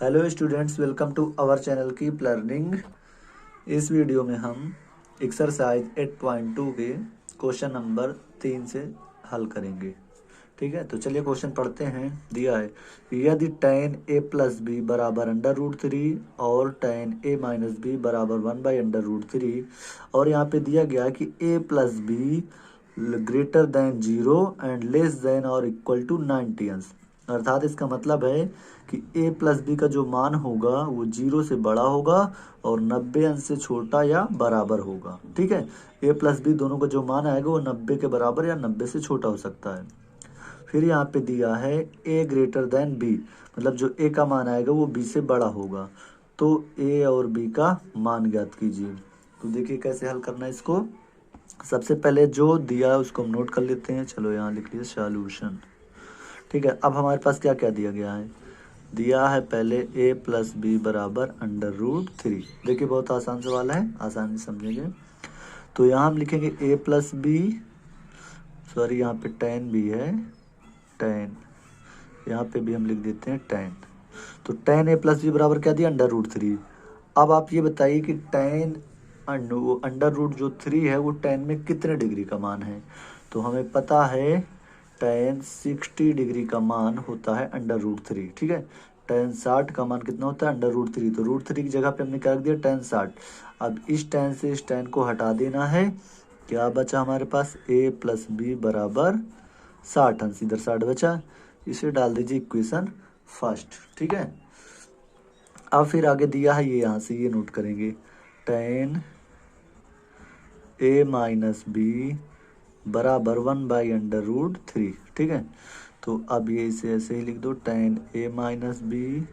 Hello students, welcome to our channel keep learning. इस video में हम एक्सरसाइज 8.2 के क्वेश्चन नंबर 3 से हल करेंगे। ठीक है, तो चलिए क्वेश्चन पढ़ते हैं। दिया है यदि tan a प्लस बी बराबर √3 और tan a माइनस बी बराबर 1/√3 और यहाँ पे दिया गया है कि a plus be greater than 0 and less than और इक्वल टू 90 अंश। अर्थात इसका मतलब है कि a प्लस बी का जो मान होगा वो 0 से बड़ा होगा और 90 अंश से छोटा या बराबर होगा। ठीक है, a प्लस बी दोनों का जो मान आएगा वो 90 के बराबर या 90 से छोटा हो सकता है। फिर यहाँ पे दिया है a ग्रेटर देन b, मतलब जो a का मान आएगा वो b से बड़ा होगा। तो a और b का मान ज्ञात कीजिए। तो देखिए कैसे हल करना है इसको। सबसे पहले जो दिया है उसको हम नोट कर लेते हैं। चलो यहाँ लिख लिया सॉल्यूशन। ठीक है, अब हमारे पास क्या क्या दिया गया है। दिया है पहले a प्लस बी बराबर √3। देखिए बहुत आसान सवाल है, आसानी से समझेंगे। तो यहाँ हम लिखेंगे a प्लस बी, सॉरी यहाँ पे tan भी है, tan यहाँ पे भी हम लिख देते हैं tan। तो tan a प्लस बी बराबर क्या दिया, √3। अब आप ये बताइए कि tan अंडर रूट जो 3 है वो tan में कितने डिग्री का मान है। तो हमें पता है tan 60 डिग्री का मान होता है √3। ठीक है, tan 60 का मान कितना होता है, √3। तो √3 की जगह पे हमने क्या रख दिया, tan 60। अब इस tan से इस tan को हटा देना है। क्या बचा हमारे पास, a प्लस बी बराबर 60 अंश, इधर 60 बचा, इसे डाल दीजिए इक्वेशन फर्स्ट। ठीक है, अब फिर आगे दिया है ये, यहाँ से ये नोट करेंगे tan a माइनस बी बराबर 1/√3। ठीक है, तो अब ये इसे ऐसे ही लिख दो, tan a माइनस बी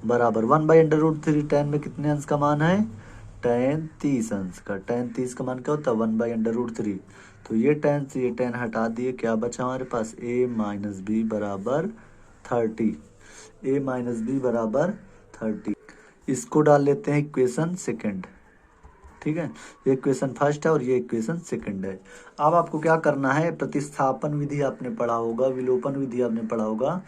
बराबर 1/√3। tan में कितने अंश का मान है, tan 30 अंश का। tan 30 का मान क्या होता है, 1/√3। तो ये tan से ये tan हटा दिए, क्या बचा हमारे पास, a माइनस बी बराबर 30। a माइनस बी बराबर 30। इसको डाल लेते हैं इक्वेशन सेकंड। ठीक है, ये इक्वेशन फर्स्ट है और ये इक्वेशन सेकंड है। अब आपको क्या करना है, प्रतिस्थापन विधि आपने पढ़ा होगा, विलोपन विधि आपने पढ़ा होगा,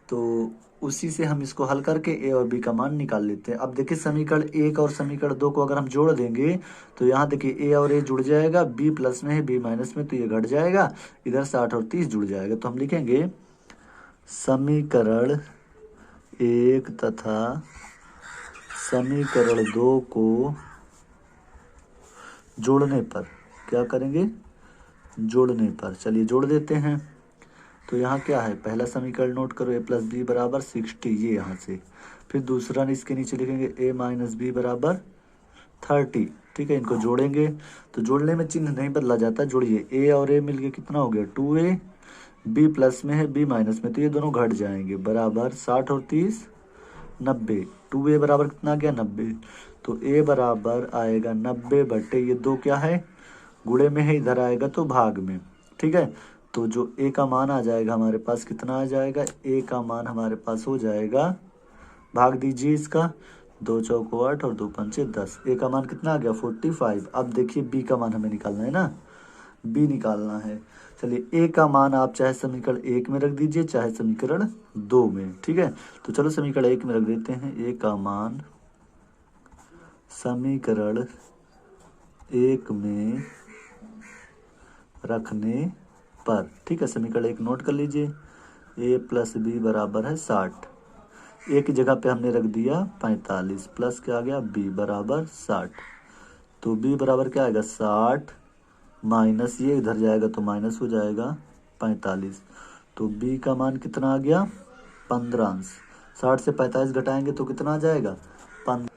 तो उसी से हम इसको हल करके a और b का मान निकाल लेते हैं। अब देखिए समीकरण 1 और समीकरण 2 को अगर हम जोड़ देंगे तो यहाँ देखिए a और a जुड़ जाएगा, b प्लस में है b माइनस में, तो ये घट जाएगा, इधर 60 और 30 जुड़ जाएगा। तो हम लिखेंगे समीकरण 1 तथा समीकरण 2 को जोड़ने पर, क्या करेंगे, जोड़ने पर, चलिए जोड़ देते हैं। तो यहाँ क्या है, पहला समीकरण नोट करो, a प्लस बी बराबर 60, ये यहाँ से। फिर दूसरा इसके नीचे लिखेंगे a माइनस बी बराबर 30। ठीक है, इनको जोड़ेंगे तो जोड़ने में चिन्ह नहीं बदला जाता, जोड़िए, a और a मिलके कितना हो गया 2a, b प्लस में है b माइनस में, तो ये दोनों घट जाएंगे, बराबर 60 और 30 90। 2a बराबर कितना आ गया, 90। तो a बराबर आएगा 90/, ये दो क्या है, गुणे में है, इधर आएगा तो भाग में। ठीक है, तो जो a का मान आ जाएगा हमारे पास, कितना आ जाएगा, a का मान हमारे पास हो जाएगा, भाग दीजिए इसका, 2 चौको 8 और 2 पंचे 10, a का मान कितना आ गया 45। अब देखिए b का मान हमें निकालना है ना, b निकालना है। चलिए a का मान आप चाहे समीकरण 1 में रख दीजिए चाहे समीकरण 2 में। ठीक है, तो चलो समीकरण 1 में रख देते हैं, a का मान समीकरण 1 में रखने पर, ठीक है, समीकरण 1 नोट कर लीजिए, a प्लस बी बराबर है 60, a की जगह पे हमने रख दिया 45, प्लस क्या आ गया b बराबर 60। तो b बराबर क्या आएगा 60 माइनस, ये इधर जाएगा तो माइनस हो जाएगा 45। तो b का मान कितना आ गया 15 अंश। 60 से 45 घटाएंगे तो कितना आ जाएगा 15।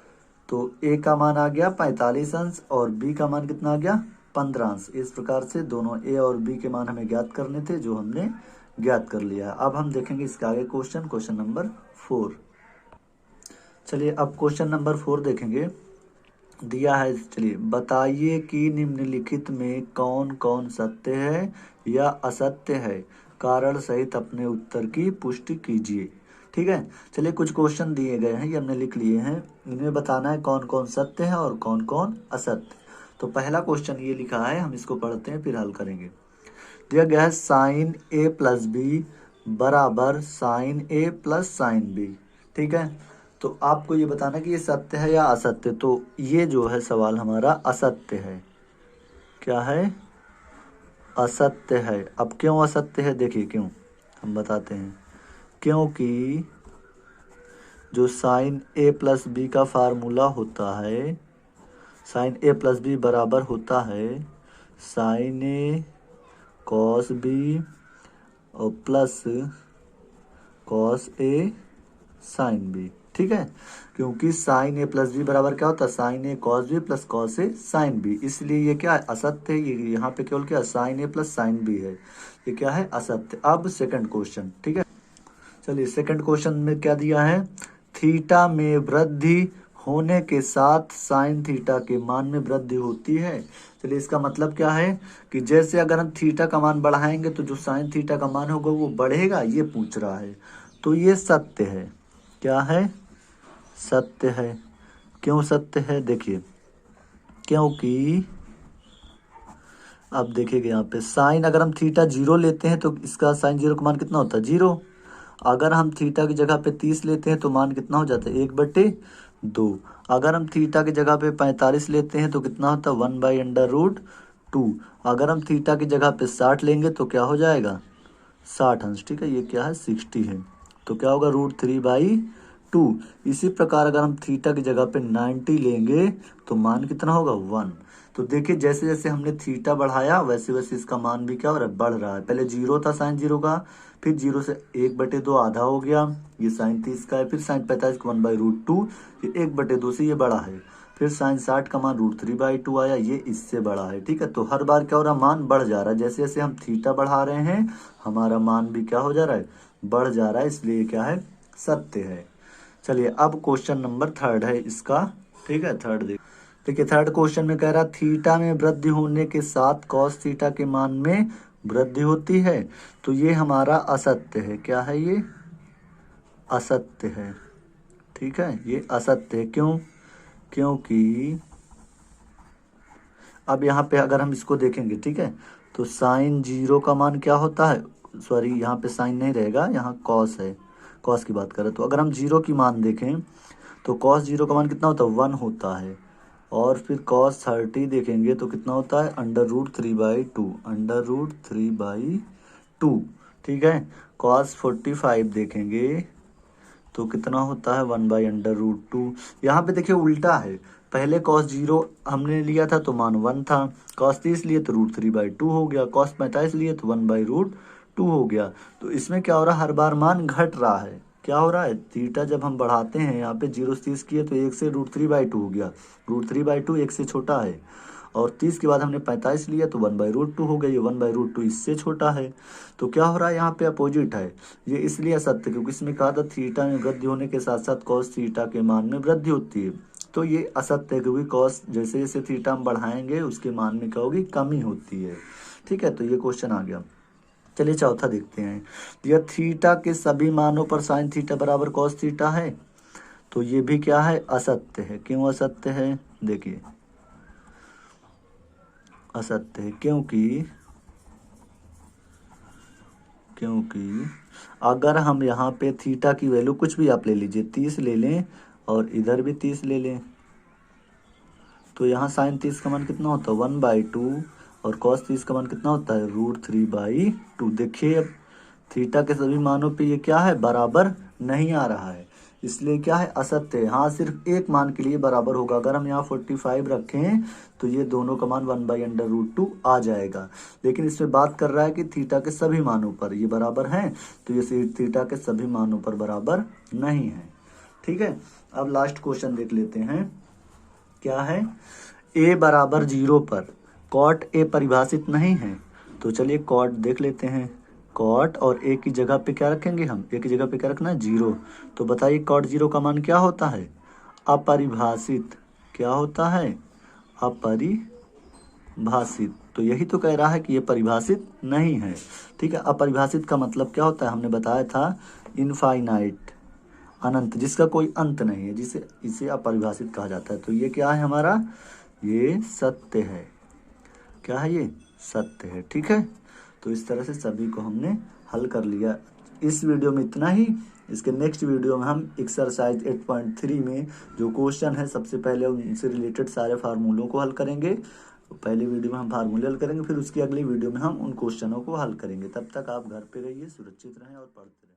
तो a का मान आ गया 45 अंश और b का मान कितना आ गया 15 अंश। इस प्रकार से दोनों a और b के मान हमें ज्ञात करने थे, जो हमने ज्ञात कर लिया। अब हम देखेंगे इसके आगे क्वेश्चन नंबर 4। चलिए अब क्वेश्चन नंबर 4 देखेंगे। दिया है, चलिए बताइए कि निम्नलिखित में कौन कौन सत्य है या असत्य है, कारण सहित अपने उत्तर की पुष्टि कीजिए। ठीक है, चलिए कुछ क्वेश्चन दिए गए हैं, ये हमने लिख लिए हैं, इनमें बताना है कौन कौन सत्य है और कौन कौन असत्य। तो पहला क्वेश्चन ये लिखा है, हम इसको पढ़ते हैं फिर हल करेंगे। दिया गया है साइन a प्लस बी बराबर sine a plus sine B. ठीक है, तो आपको ये बताना कि ये सत्य है या असत्य। तो ये जो है सवाल हमारा असत्य है। क्या है? असत्य है। अब क्यों असत्य है देखिए क्यों, हम बताते हैं। क्योंकि जो साइन ए प्लस बी का फार्मूला होता है, साइन ए प्लस बी बराबर होता है साइन ए कॉस बी और plus cos A sign B. ठीक है, क्योंकि साइन ए प्लस बी बराबर क्या होता है? Sign A cos B plus cos A sine B. इसलिए ये क्या है? असत्य है। ये यहाँ पे केवल क्या साइन ए प्लस साइन बी है, ये क्या है? असत्य। अब सेकंड क्वेश्चन, ठीक है, चलिए सेकंड क्वेश्चन में क्या दिया है? थीटा में वृद्धि होने के साथ साइन थीटा के मान में वृद्धि होती है। चलिए इसका मतलब क्या है कि जैसे अगर हम थीटा का मान बढ़ाएंगे तो जो साइन थीटा का मान होगा वो बढ़ेगा, ये पूछ रहा है। तो ये सत्य है। क्या है? सत्य है। क्यों सत्य है देखिए, क्योंकि अब देखिएगा यहाँ पे साइन, अगर हम थीटा 0 लेते हैं तो इसका साइन 0 का मान कितना होता है? 0। अगर हम थीटा की जगह पे 30 लेते हैं तो मान कितना हो जाता है? 1/2। अगर हम थीटा की जगह पे 45 लेते हैं तो कितना होता है? 1/√2। अगर हम थीटा की जगह पे 60 लेंगे तो क्या हो जाएगा? 60 अंश। ठीक है, ये क्या है? 60 है। तो क्या होगा? √3/2। इसी प्रकार अगर हम थीटा की जगह पे 90 लेंगे तो मान कितना होगा? 1। तो देखिए जैसे जैसे हमने थीटा बढ़ाया वैसे वैसे इसका मान भी क्या हो रहा है? बढ़ रहा है। पहले 0 था साइन 0 का, फिर 0 से 1/2 आधा हो गया, ये साइन 30 का है, फिर साइन 45 का 1/√2, ये 1/2 से ये बड़ा है, फिर साइन 60 का मान √3/2 आया, ये इससे बड़ा है। ठीक है, तो हर बार क्या हो रहा है? मान बढ़ जा रहा है। जैसे जैसे हम थीटा बढ़ा रहे हैं हमारा मान भी क्या हो जा रहा है? बढ़ जा रहा है। इसलिए क्या है? सत्य है। चलिए अब क्वेश्चन नंबर थर्ड है इसका। ठीक है, थर्ड देखिए थर्ड क्वेश्चन में कह रहा थीटा में वृद्धि होने के साथ कॉस थीटा के मान में वृद्धि होती है। तो ये हमारा असत्य है। क्या है ये? असत्य है। ठीक है, ये असत्य है। क्यों? क्योंकि अब यहाँ पे अगर हम इसको देखेंगे, ठीक है, तो साइन 0 का मान क्या होता है? सॉरी, यहाँ पे साइन नहीं रहेगा, यहाँ कॉस है, कॉस की बात करें तो अगर हम 0 की मान देखें तो कॉस 0 का मान कितना होता है? 1 होता है। और फिर कॉस 30 देखेंगे तो कितना होता है? √3/2, √3/2। ठीक है, कॉस 45 देखेंगे तो कितना होता है? 1/√2। यहाँ पे देखिए उल्टा है, पहले cos 0 हमने लिया था तो मान 1 था, cos 30 लिए तो √3/2 हो गया, cos 45 लिए तो 1/√2 हो गया। तो इसमें क्या हो रहा है? हर बार मान घट रहा है। क्या हो रहा है? थीटा जब हम बढ़ाते हैं यहाँ पे 0 से 30 किए तो 1 से √3/2 हो गया, √3/2 1 से छोटा है, और 30 के बाद हमने 45 लिया तो 1/√2 हो गया, ये 1/√2 इससे छोटा है। तो क्या हो रहा है? यहाँ पे अपोजिट है। ये इसलिए असत्य क्योंकि इसमें कहा था थीटा में वृद्धि होने के साथ साथ कॉस थीटा के मान में वृद्धि होती है। तो ये असत्य है क्योंकि कॉस जैसे जैसे थीटा हम बढ़ाएंगे उसके मान में क्या होगी? कमी होती है। ठीक है, तो ये क्वेश्चन आ गया। चलिए चौथा देखते हैं। यह थीटा के सभी मानों पर साइन थीटा बराबर कॉस थीटा है। तो ये भी क्या है? असत्य है। क्यों असत्य है देखिए, असत्य है क्योंकि अगर हम यहाँ पे थीटा की वैल्यू कुछ भी आप ले लीजिए, 30 ले लें और इधर भी 30 ले लें, तो यहाँ साइन 30 का मान कितना होता है? 1/2, और कॉस 30 का मान कितना होता है? √3/2। देखिए अब थीटा के सभी मानों पे ये क्या है? बराबर नहीं आ रहा है, इसलिए क्या है? असत्य है। हाँ, सिर्फ एक मान के लिए बराबर होगा। अगर हम यहाँ 45 रखें तो ये दोनों का मान 1/√2 आ जाएगा, लेकिन इसमें बात कर रहा है कि थीटा के सभी मानों पर ये बराबर हैं, तो ये थीटा के सभी मानों पर बराबर नहीं है। ठीक है, अब लास्ट क्वेश्चन देख लेते हैं। क्या है? a बराबर 0 पर कॉट a परिभाषित नहीं है। तो चलिए कॉट देख लेते हैं। कॉट और a की जगह पे क्या रखेंगे हम? a की जगह पे क्या रखना है? 0। तो बताइए कॉट 0 का मान क्या होता है? अपरिभाषित। क्या होता है? अपरिभाषित। तो यही तो कह रहा है कि ये परिभाषित नहीं है। ठीक है, अपरिभाषित का मतलब क्या होता है? हमने बताया था इनफाइनाइट, अनंत, जिसका कोई अंत नहीं है, जिसे इसे अपरिभाषित कहा जाता है। तो ये क्या है हमारा? ये सत्य है। क्या है? ये सत्य है। ठीक है, तो इस तरह से सभी को हमने हल कर लिया। इस वीडियो में इतना ही। इसके नेक्स्ट वीडियो में हम एक्सरसाइज 8.3 में जो क्वेश्चन है सबसे पहले उनसे रिलेटेड सारे फार्मूलों को हल करेंगे। पहले वीडियो में हम फार्मूले हल करेंगे, फिर उसकी अगली वीडियो में हम उन क्वेश्चनों को हल करेंगे। तब तक आप घर पे रहिए, सुरक्षित रहें और पढ़ते रहें।